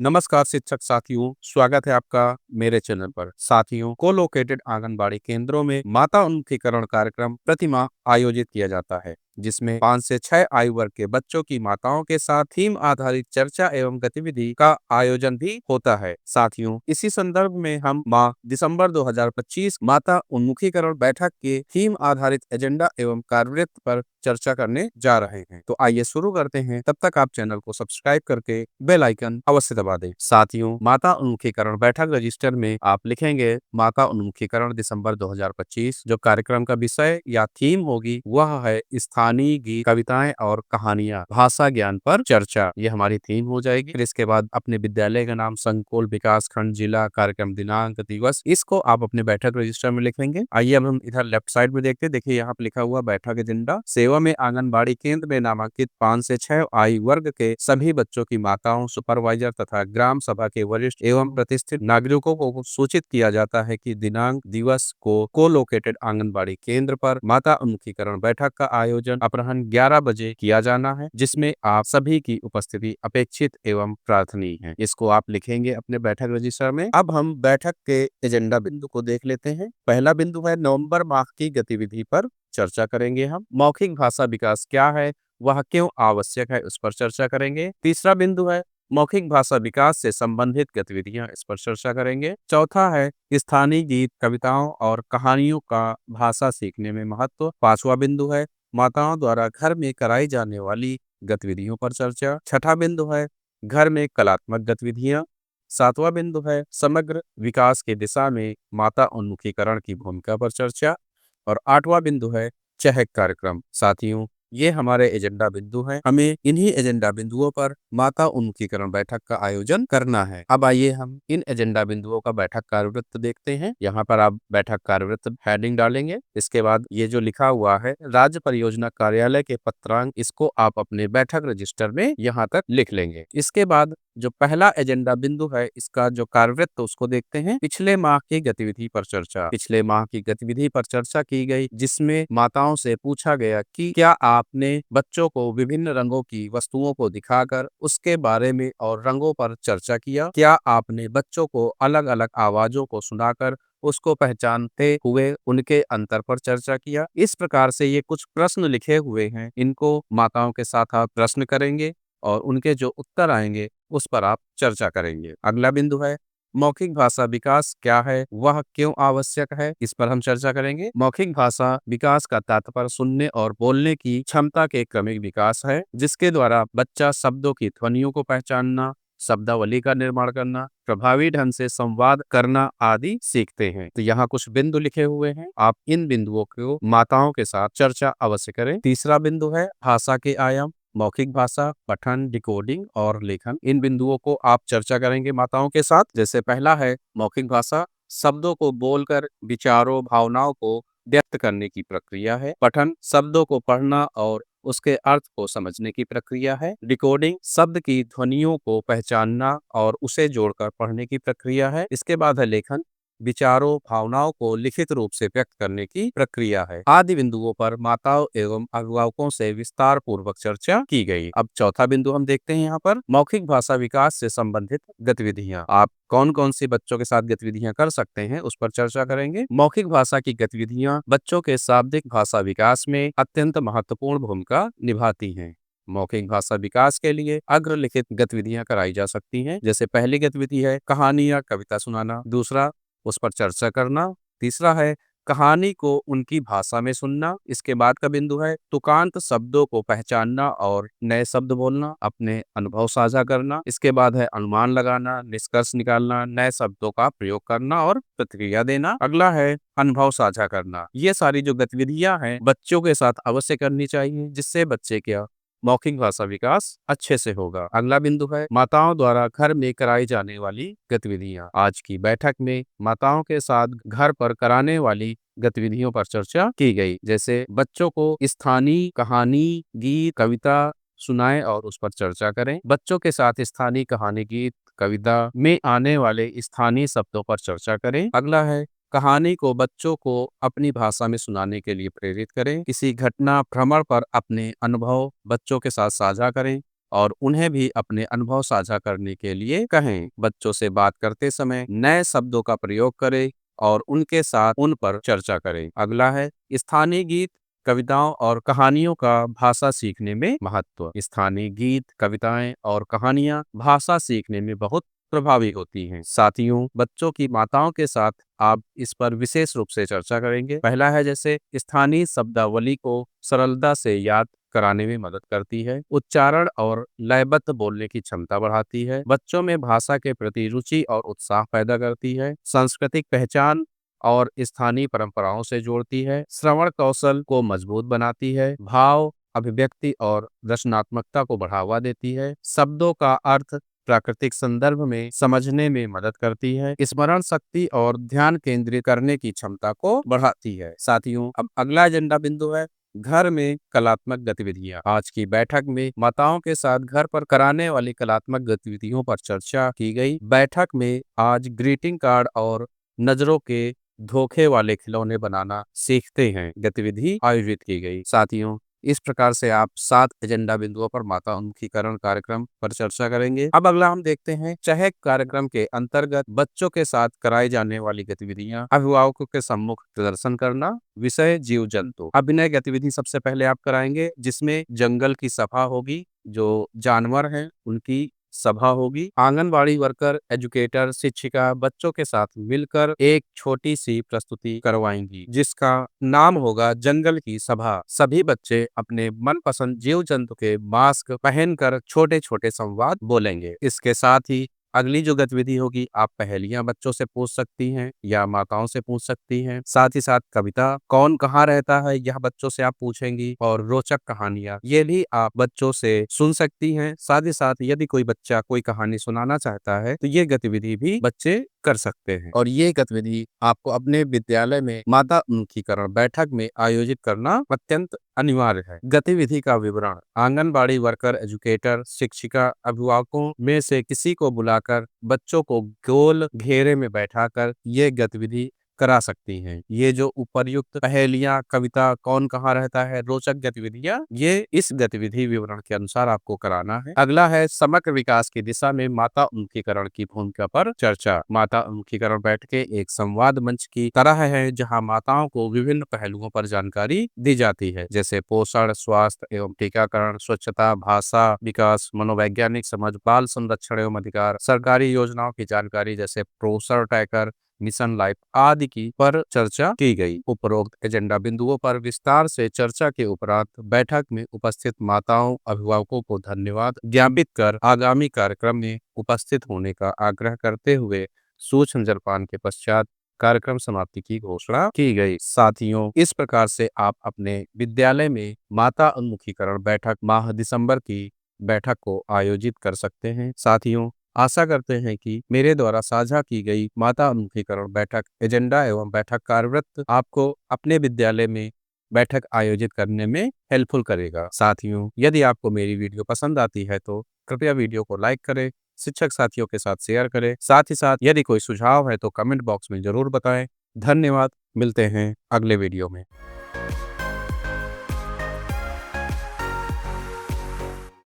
नमस्कार शिक्षक साथियों, स्वागत है आपका मेरे चैनल पर। साथियों, को-लोकेटेड आंगनबाड़ी केंद्रों में माता उन्मुखीकरण कार्यक्रम प्रतिमाह आयोजित किया जाता है, जिसमें 5 से 6 आयु वर्ग के बच्चों की माताओं के साथ थीम आधारित चर्चा एवं गतिविधि का आयोजन भी होता है। साथियों, इसी संदर्भ में हम माह दिसंबर 2025 माता उन्मुखीकरण बैठक के थीम आधारित एजेंडा एवं कार्यवृत्त पर चर्चा करने जा रहे हैं। तो आइए शुरू करते हैं। तब तक आप चैनल को सब्सक्राइब करके बेल आइकन अवश्य दबा दें। साथियों, माता उन्मुखीकरण बैठक रजिस्टर में आप लिखेंगे माता उन्मुखीकरण दिसंबर 2025। जो कार्यक्रम का विषय या थीम होगी वह है स्थानीय गीत, कविताएं और कहानियां, भाषा ज्ञान पर चर्चा। ये हमारी थीम हो जाएगी। फिर इसके बाद अपने विद्यालय का नाम, संकुल, विकास खंड, जिला, कार्यक्रम दिनांक, दिवस, इसको आप अपने बैठक रजिस्टर में लिख लेंगे। आइए अब हम इधर लेफ्ट साइड में देखते हैं। देखिए यहाँ पे लिखा हुआ बैठक एजेंडा। सेवा में आंगनबाड़ी केंद्र में नामांकित 5 से 6 आयु वर्ग के सभी बच्चों की माताओं, सुपरवाइजर तथा ग्राम सभा के वरिष्ठ एवं प्रतिष्ठित नागरिकों को सूचित किया जाता है कि दिनांक, दिवस को को-लोकेटेड आंगनबाड़ी केंद्र पर माता उन्मुखीकरण बैठक का आयोजन अपराह्न 11 बजे किया जाना है, जिसमें आप सभी की उपस्थिति अपेक्षित एवं प्रार्थनीय है। इसको आप लिखेंगे अपने बैठक रजिस्टर में। अब हम बैठक के एजेंडा बिंदु को देख लेते हैं। पहला बिंदु है नवंबर माह की गतिविधि पर चर्चा करेंगे हम। मौखिक भाषा विकास क्या है, वह क्यों आवश्यक है, उस पर चर्चा करेंगे। तीसरा बिंदु है मौखिक भाषा विकास से संबंधित गतिविधियां, इस पर चर्चा करेंगे। चौथा है स्थानीय गीत, कविताओं और कहानियों का भाषा सीखने में महत्व। पांचवा बिंदु है माताओं द्वारा घर में कराई जाने वाली गतिविधियों पर चर्चा। छठा बिंदु है घर में कलात्मक गतिविधियां। सातवां बिंदु है समग्र विकास की दिशा में माता उन्मुखीकरण की भूमिका पर चर्चा। और आठवां बिंदु है चहक कार्यक्रम। साथियों, ये हमारे एजेंडा बिंदु हैं। हमें इन्हीं एजेंडा बिंदुओं पर माता उन्मुखीकरण बैठक का आयोजन करना है। अब आइए हम इन एजेंडा बिंदुओं का बैठक कार्यवृत्त देखते हैं। यहाँ पर आप बैठक कार्यवृत्त हेडिंग डालेंगे। इसके बाद ये जो लिखा हुआ है राज्य परियोजना कार्यालय के पत्रांक, इसको आप अपने बैठक रजिस्टर में यहाँ तक लिख लेंगे। इसके बाद जो पहला एजेंडा बिंदु है, इसका जो कार्यवृत्त उसको देखते हैं। पिछले माह की गतिविधि पर चर्चा। पिछले माह की गतिविधि पर चर्चा की गई, जिसमें माताओं से पूछा गया कि क्या आपने बच्चों को विभिन्न रंगों की वस्तुओं को दिखाकर उसके बारे में और रंगों पर चर्चा किया। क्या आपने बच्चों को अलग अलग आवाजों को सुनाकर उसको पहचानते हुए उनके अंतर पर चर्चा किया। इस प्रकार से ये कुछ प्रश्न लिखे हुए हैं, इनको माताओं के साथ आप प्रश्न करेंगे और उनके जो उत्तर आएंगे उस पर आप चर्चा करेंगे। अगला बिंदु है मौखिक भाषा विकास क्या है, वह क्यों आवश्यक है, इस पर हम चर्चा करेंगे। मौखिक भाषा विकास का तात्पर्य सुनने और बोलने की क्षमता के क्रमिक विकास है, जिसके द्वारा बच्चा शब्दों की ध्वनियों को पहचानना, शब्दावली का निर्माण करना, प्रभावी ढंग से संवाद करना आदि सीखते हैं। तो यहाँ कुछ बिंदु लिखे हुए हैं, आप इन बिंदुओं को माताओं के साथ चर्चा अवश्य करें। तीसरा बिंदु है भाषा के आयाम। मौखिक भाषा, पठन, डिकोडिंग और लेखन, इन बिंदुओं को आप चर्चा करेंगे माताओं के साथ। जैसे पहला है मौखिक भाषा, शब्दों को बोलकर विचारों, भावनाओं को व्यक्त करने की प्रक्रिया है। पठन, शब्दों को पढ़ना और उसके अर्थ को समझने की प्रक्रिया है। डिकोडिंग, शब्द की ध्वनियों को पहचानना और उसे जोड़कर पढ़ने की प्रक्रिया है। इसके बाद है लेखन, विचारों, भावनाओं को लिखित रूप से व्यक्त करने की प्रक्रिया है। आदि बिंदुओं पर माताओं एवं अभिभावकों से विस्तार पूर्वक चर्चा की गई। अब चौथा बिंदु हम देखते हैं यहाँ पर मौखिक भाषा विकास से संबंधित गतिविधियां। आप कौन कौन सी बच्चों के साथ गतिविधियां कर सकते हैं, उस पर चर्चा करेंगे। मौखिक भाषा की गतिविधियां बच्चों के शाब्दिक भाषा विकास में अत्यंत महत्वपूर्ण भूमिका निभाती हैं। मौखिक भाषा विकास के लिए अग्रलिखित गतिविधियां कराई जा सकती हैं। जैसे पहली गतिविधि है कहानी या कविता सुनाना। दूसरा, उस पर चर्चा करना। तीसरा है कहानी को उनकी भाषा में सुनना। इसके बाद का बिंदु है तुकांत शब्दों को पहचानना और नए शब्द बोलना, अपने अनुभव साझा करना। इसके बाद है अनुमान लगाना, निष्कर्ष निकालना, नए शब्दों का प्रयोग करना और प्रतिक्रिया देना। अगला है अनुभव साझा करना। ये सारी जो गतिविधियां हैं बच्चों के साथ अवश्य करनी चाहिए, जिससे बच्चे क्या मौखिक भाषा विकास अच्छे से होगा। अगला बिंदु है माताओं द्वारा घर में कराई जाने वाली गतिविधियां। आज की बैठक में माताओं के साथ घर पर कराने वाली गतिविधियों पर चर्चा की गई। जैसे बच्चों को स्थानीय कहानी, गीत, कविता सुनाएं और उस पर चर्चा करें। बच्चों के साथ स्थानीय कहानी, गीत, कविता में आने वाले स्थानीय शब्दों पर चर्चा करें। अगला है कहानी को बच्चों को अपनी भाषा में सुनाने के लिए प्रेरित करें। किसी घटना, भ्रमण पर अपने अनुभव बच्चों के साथ साझा करें। और उन्हें भी अपने अनुभव साझा करने के लिए कहें। बच्चों से बात करते समय नए शब्दों का प्रयोग करें और उनके साथ उन पर चर्चा करें। अगला है स्थानीय गीत, कविताओं और कहानियों का भाषा सीखने में महत्व। स्थानीय गीत, कविताएं और कहानियां भाषा सीखने में बहुत प्रभावी होती हैं। साथियों, बच्चों की माताओं के साथ आप इस पर विशेष रूप से चर्चा करेंगे। पहला है, जैसे स्थानीय शब्दावली को सरलता से याद कराने में मदद करती है। उच्चारण और लयबद्ध बोलने की क्षमता बढ़ाती है। बच्चों में भाषा के प्रति रुचि और उत्साह पैदा करती है। सांस्कृतिक पहचान और स्थानीय परंपराओं से जोड़ती है। श्रवण कौशल को मजबूत बनाती है। भाव अभिव्यक्ति और रचनात्मकता को बढ़ावा देती है। शब्दों का अर्थ प्राकृतिक संदर्भ में समझने में मदद करती है। स्मरण शक्ति और ध्यान केंद्रित करने की क्षमता को बढ़ाती है। साथियों, अब अगला एजेंडा बिंदु है घर में कलात्मक गतिविधियां। आज की बैठक में माताओं के साथ घर पर कराने वाली कलात्मक गतिविधियों पर चर्चा की गई। बैठक में आज ग्रीटिंग कार्ड और नजरों के धोखे वाले खिलौने बनाना सीखते हैं गतिविधि आयोजित की गई। साथियों, इस प्रकार से आप 7 एजेंडा बिंदुओं पर माता उन्मुखीकरण कार्यक्रम पर चर्चा करेंगे। अब अगला हम देखते हैं चहक कार्यक्रम के अंतर्गत बच्चों के साथ कराई जाने वाली गतिविधियां। अभिभावकों के सम्मुख प्रदर्शन करना। विषय जीव जंतु। अभिनय गतिविधि सबसे पहले आप कराएंगे, जिसमें जंगल की सफा होगी, जो जानवर हैं उनकी सभा होगी। आंगनबाड़ी वर्कर, एजुकेटर, शिक्षिका बच्चों के साथ मिलकर एक छोटी सी प्रस्तुति करवाएंगी, जिसका नाम होगा जंगल की सभा। सभी बच्चे अपने मनपसंद जीव जंतु के मास्क पहनकर छोटे छोटे संवाद बोलेंगे। इसके साथ ही अगली जो गतिविधि होगी, आप पहेलियां बच्चों से पूछ सकती हैं या माताओं से पूछ सकती हैं। साथ ही साथ कविता, कौन कहाँ रहता है, यह बच्चों से आप पूछेंगी। और रोचक कहानियां, ये भी आप बच्चों से सुन सकती हैं। साथ ही साथ यदि कोई बच्चा कोई कहानी सुनाना चाहता है तो ये गतिविधि भी बच्चे कर सकते हैं। और ये गतिविधि आपको अपने विद्यालय में माता उन्मुखीकरण बैठक में आयोजित करना अत्यंत अनिवार्य है। गतिविधि का विवरण। आंगनबाड़ी वर्कर, एजुकेटर, शिक्षिका, अभिभावकों में से किसी को बुलाकर बच्चों को गोल घेरे में बैठाकर ये गतिविधि करा सकती हैं। ये जो उपर्युक्त पहेलियां, कविता, कौन कहाँ रहता है, रोचक गतिविधियां, ये इस गतिविधि विवरण के अनुसार आपको कराना है। अगला है समग्र विकास की दिशा में माता उन्मुखीकरण की भूमिका पर चर्चा। माता उन्मुखीकरण बैठकें एक संवाद मंच की तरह है, जहां माताओं को विभिन्न पहलुओं पर जानकारी दी जाती है, जैसे पोषण, स्वास्थ्य एवं टीकाकरण, स्वच्छता, भाषा विकास, मनोवैज्ञानिक समझ, बाल संरक्षण एवं अधिकार, सरकारी योजनाओं की जानकारी जैसे पोषण ट्रैकर, मिशन लाइफ आदि की पर चर्चा की गई। उपरोक्त एजेंडा बिंदुओं पर विस्तार से चर्चा के उपरांत बैठक में उपस्थित माताओं, अभिभावकों को धन्यवाद ज्ञापित कर आगामी कार्यक्रम में उपस्थित होने का आग्रह करते हुए सूक्ष्म जलपान के पश्चात कार्यक्रम समाप्ति की घोषणा की गई। साथियों, इस प्रकार से आप अपने विद्यालय में माता उन्मुखीकरण बैठक माह दिसंबर की बैठक को आयोजित कर सकते हैं। साथियों, आशा करते हैं कि मेरे द्वारा साझा की गई माता उन्मुखीकरण बैठक एजेंडा एवं बैठक कार्यवृत्त आपको अपने विद्यालय में बैठक आयोजित करने में हेल्पफुल करेगा। साथियों, यदि आपको मेरी वीडियो पसंद आती है तो कृपया वीडियो को लाइक करें, शिक्षक साथियों के साथ शेयर करें। साथ ही साथ यदि कोई सुझाव है तो कमेंट बॉक्स में जरूर बताएं। धन्यवाद। मिलते हैं अगले वीडियो में।